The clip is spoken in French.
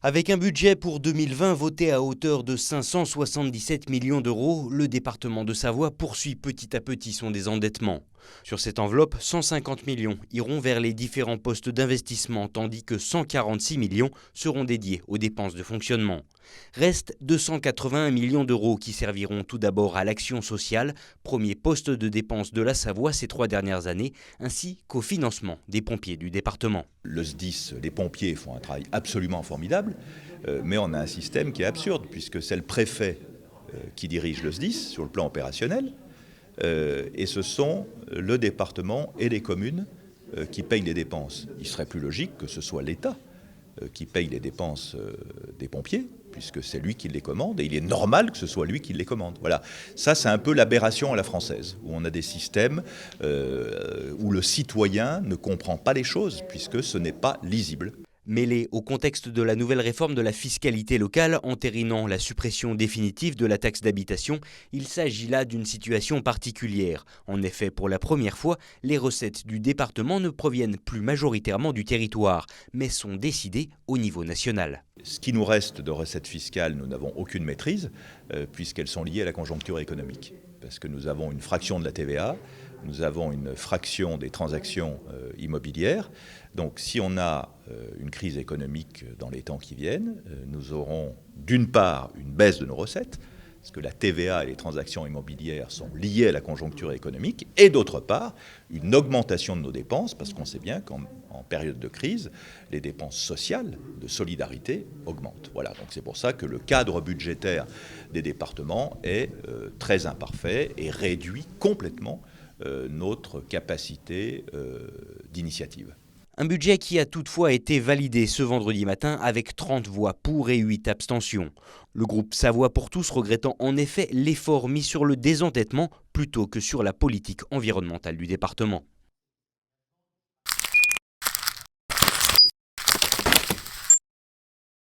Avec un budget pour 2020 voté à hauteur de 577 millions d'euros, le département de Savoie poursuit petit à petit son désendettement. Sur cette enveloppe, 150 millions iront vers les différents postes d'investissement, tandis que 146 millions seront dédiés aux dépenses de fonctionnement. Restent 281 millions d'euros qui serviront tout d'abord à l'action sociale, premier poste de dépense de la Savoie ces 3 dernières années, ainsi qu'au financement des pompiers du département. Le SDIS, les pompiers font un travail absolument formidable, mais on a un système qui est absurde, puisque c'est le préfet qui dirige le SDIS sur le plan opérationnel, et ce sont le département et les communes qui payent les dépenses. Il serait plus logique que ce soit l'État qui paye les dépenses des pompiers, puisque c'est lui qui les commande, et il est normal que ce soit lui qui les commande. Voilà. Ça, c'est un peu l'aberration à la française, où on a des systèmes où le citoyen ne comprend pas les choses, puisque ce n'est pas lisible. Mêlé au contexte de la nouvelle réforme de la fiscalité locale entérinant la suppression définitive de la taxe d'habitation, il s'agit là d'une situation particulière. En effet, pour la première fois, les recettes du département ne proviennent plus majoritairement du territoire, mais sont décidées au niveau national. Ce qui nous reste de recettes fiscales, nous n'avons aucune maîtrise, puisqu'elles sont liées à la conjoncture économique. Parce que nous avons une fraction de la TVA, nous avons une fraction des transactions immobilières. Donc si on a une crise économique dans les temps qui viennent, nous aurons d'une part une baisse de nos recettes, parce que la TVA et les transactions immobilières sont liées à la conjoncture économique, et d'autre part, une augmentation de nos dépenses, parce qu'on sait bien qu'en période de crise, les dépenses sociales de solidarité augmentent. Voilà, donc c'est pour ça que le cadre budgétaire des départements est très imparfait et réduit complètement notre capacité d'initiative. Un budget qui a toutefois été validé ce vendredi matin avec 30 voix pour et 8 abstentions. Le groupe Savoie pour tous regrettant en effet l'effort mis sur le désendettement plutôt que sur la politique environnementale du département.